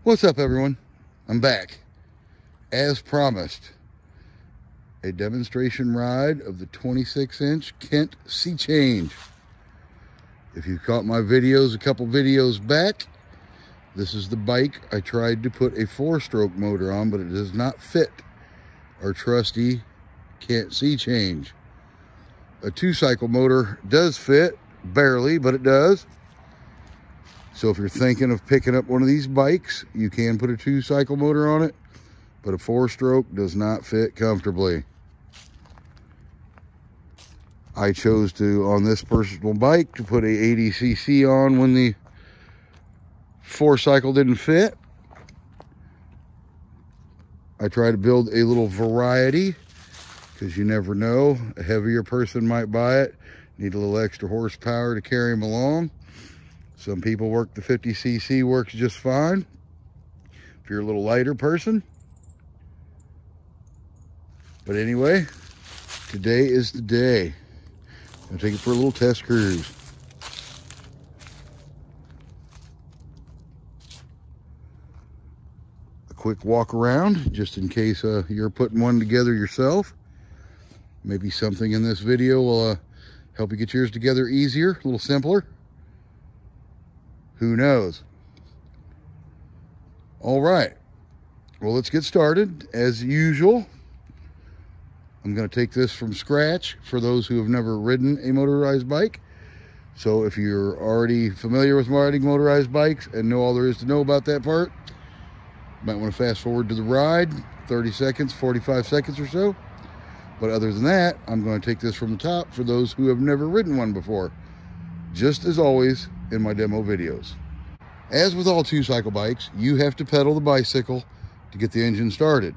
What's up, everyone? I'm back. As promised, a demonstration ride of the 26-inch Kent Sea Change. If you caught my videos a couple videos back, this is the bike I tried to put a 4-stroke motor on, but it does not fit our trusty Kent Sea Change. A 2-cycle motor does fit, barely, but it does. So if you're thinking of picking up one of these bikes, you can put a 2-cycle motor on it, but a 4-stroke does not fit comfortably. I chose to, on this personal bike, to put a 80cc on when the 4-cycle didn't fit. I try to build a little variety, because you never know, a heavier person might buy it, need a little extra horsepower to carry them along. Some people work the 50cc, works just fine. If you're a little lighter person. But anyway, today is the day. I'm gonna take it for a little test cruise. A quick walk around, just in case you're putting one together yourself. Maybe something in this video will help you get yours together easier, a little simpler. Who knows? All right, well, let's get started. As usual, I'm going to take this from scratch for those who have never ridden a motorized bike. So if you're already familiar with riding motorized bikes and know all there is to know about that part, you might want to fast forward to the ride, 30 seconds, 45 seconds or so. But other than that, I'm going to take this from the top for those who have never ridden one before, just as always in my demo videos. As with all 2-cycle bikes, you have to pedal the bicycle to get the engine started.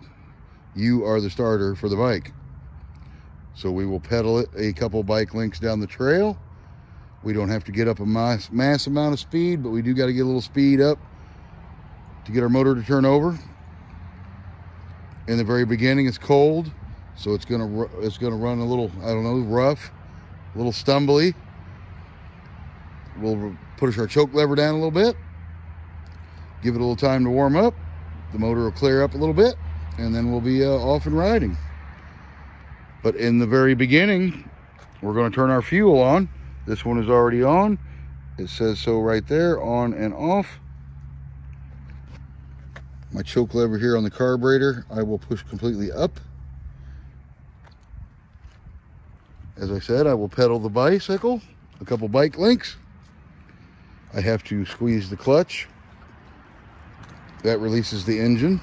You are the starter for the bike. So we will pedal it a couple bike lengths down the trail. We don't have to get up a mass amount of speed, but we do got to get a little speed up to get our motor to turn over. In the very beginning, it's cold, so it's gonna run a little, I don't know, rough, a little stumbly. We'll push our choke lever down a little bit, give it a little time to warm up. The motor will clear up a little bit, and then we'll be off and riding. But in the very beginning, we're going to turn our fuel on. This one is already on. It says so right there, on and off. My choke lever here on the carburetor, I will push completely up. As I said, I will pedal the bicycle a couple bike lengths. I have to squeeze the clutch. That releases the engine,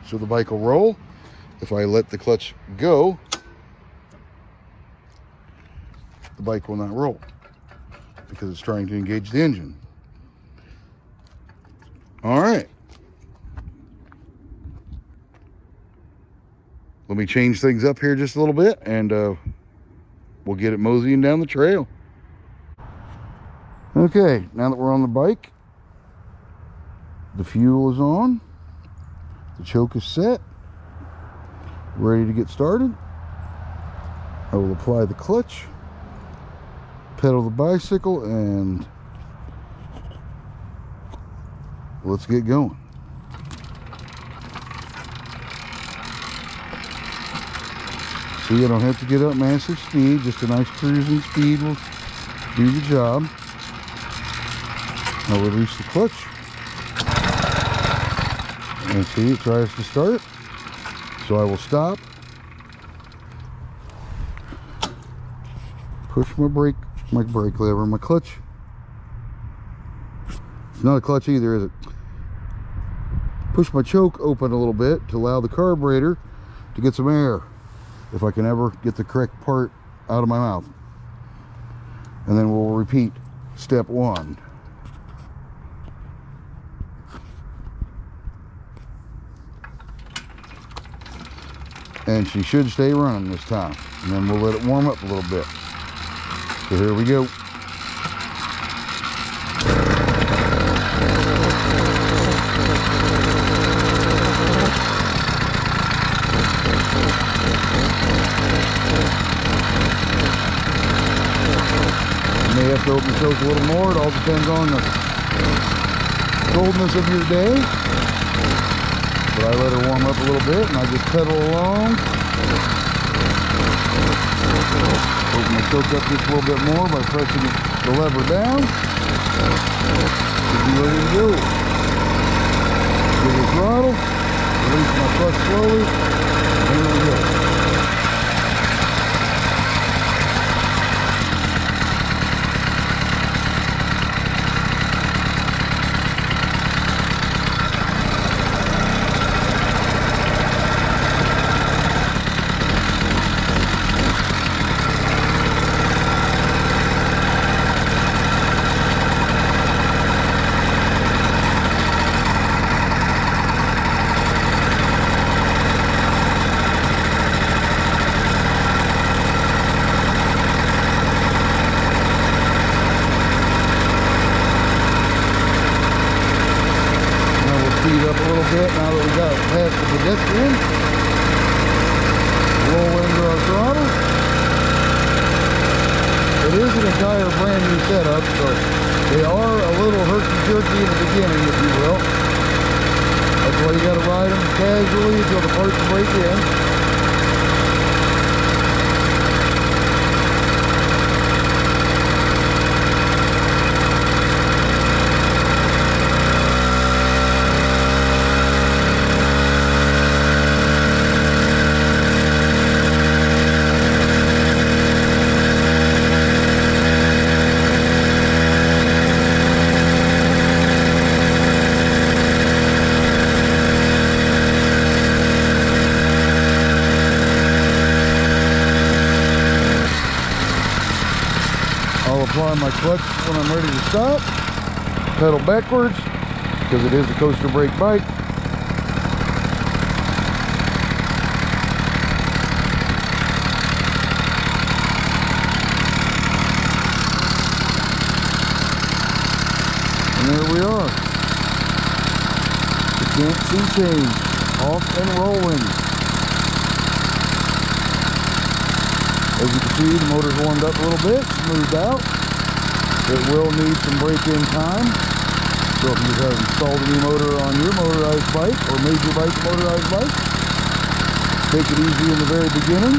so the bike will roll. If I let the clutch go, the bike will not roll because it's trying to engage the engine. All right. Let me change things up here just a little bit, and we'll get it moseying down the trail. Okay, now that we're on the bike, the fuel is on, the choke is set, ready to get started. I will apply the clutch, pedal the bicycle, and let's get going. See, I don't have to get up massive speed, just a nice cruising speed will do the job. I'll release the clutch. And see, it tries to start. So I will stop. Push my brake lever, my clutch. It's not a clutch either, is it? Push my choke open a little bit to allow the carburetor to get some air, if I can ever get the correct part out of my mouth. And then we'll repeat step 1. And she should stay running this time. And then we'll let it warm up a little bit. So here we go. You may have to open the choke a little more. It all depends on the coldness of your day. But I let her warm up a little bit, and I just pedal along. Open my choke up just a little bit more by pressing the lever down. Should be ready to go. Give it a throttle, release my clutch slowly, and here we go. Speed up a little bit now that we got past the pedestrian. Roll into our throttle. It is an entire brand new setup, so they are a little herky-jerky in the beginning, if you will. That's why you got to ride them casually until the parts break in. I'll apply my clutch when I'm ready to stop. Pedal backwards because it is a coaster brake bike. And there we are. The can't see change. Off and rolling. As you can see, the motor's warmed up a little bit, smoothed out. It will need some break-in time. So if you have installed a new motor on your motorized bike or made your bike a motorized bike, take it easy in the very beginning.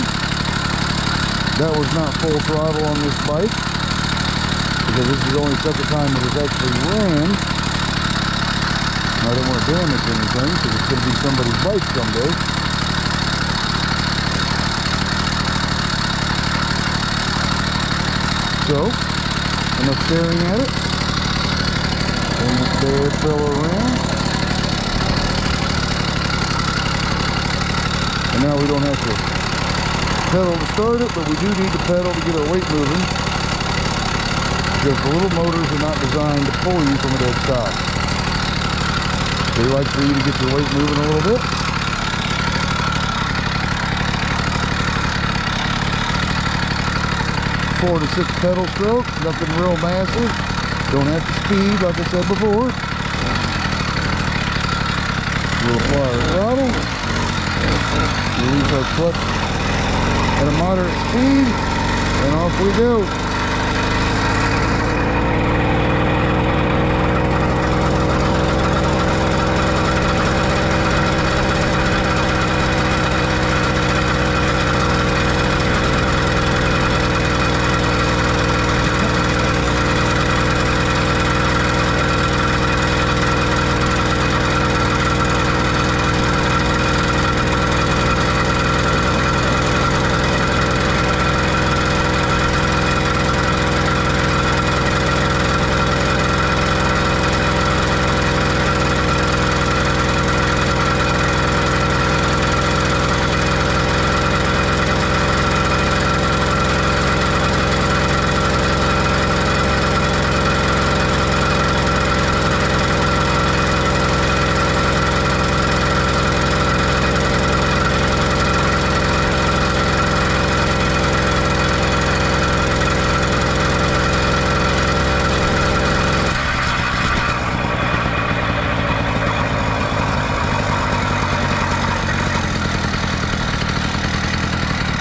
That was not full throttle on this bike because this is the only second time that it's actually ran. I don't want to damage anything because it's going to be somebody's bike someday. So, enough staring at it. And this bad fellow around. And now we don't have to pedal to start it, but we do need to pedal to get our weight moving. Because the little motors are not designed to pull you from a dead stop. They like for you to get your weight moving a little bit. 4 to 6 pedal strokes, nothing real massive. Don't have to speed like I said before. We'll apply our throttle, release our clutch at a moderate speed, and off we go.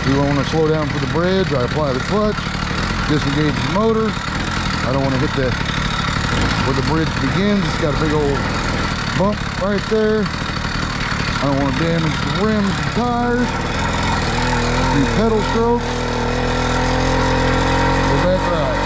I want to slow down for the bridge. I apply the clutch, disengage the motor. I don't want to hit the where the bridge begins. It's got a big old bump right there. I don't want to damage the rims and tires. Do pedal stroke. Go back right.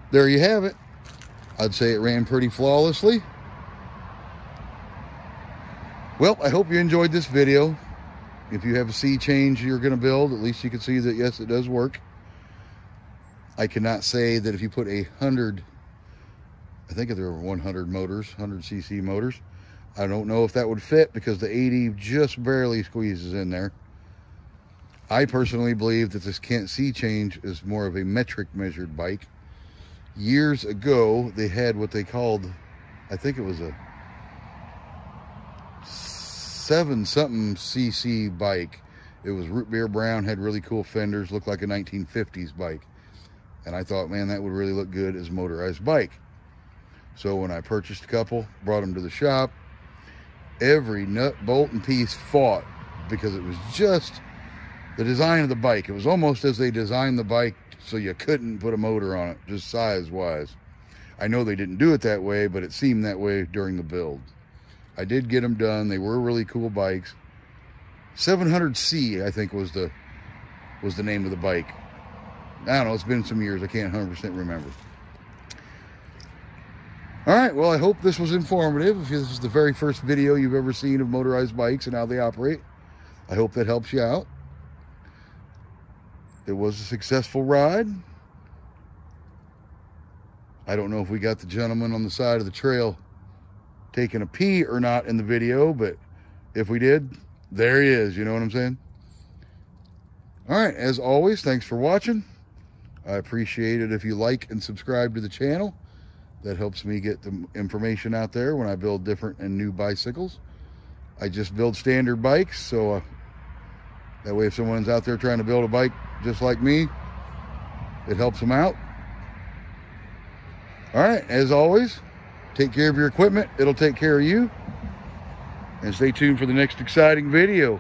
There you have it. I'd say it ran pretty flawlessly. Well, I hope you enjoyed this video. If you have a C change you're going to build, at least you can see that, yes, it does work. I cannot say that if you put 100, I think there were 100 motors, 100cc motors. I don't know if that would fit because the 80 just barely squeezes in there. I personally believe that this Kent C change is more of a metric measured bike. Years ago, they had what they called, I think it was a 7-something cc bike. It was root beer brown, had really cool fenders, looked like a 1950s bike. And I thought, man, that would really look good as a motorized bike. So when I purchased a couple, brought them to the shop, every nut, bolt, and piece fought because it was just the design of the bike. It was almost as they designed the bike so you couldn't put a motor on it, just size-wise. I know they didn't do it that way, but it seemed that way during the build. I did get them done. They were really cool bikes. 700C, I think, was the name of the bike. I don't know. It's been some years. I can't 100% remember. All right. Well, I hope this was informative. If this is the very first video you've ever seen of motorized bikes and how they operate, I hope that helps you out. It was a successful ride. I don't know if we got the gentleman on the side of the trail taking a pee or not in the video, but if we did, there he is. You know what I'm saying? All right. As always, thanks for watching. I appreciate it if you like and subscribe to the channel. That helps me get the information out there when I build different and new bicycles. I just build standard bikes, so that way if someone's out there trying to build a bike just like me, it helps them out. All right, as always, take care of your equipment. It'll take care of you. And stay tuned for the next exciting video.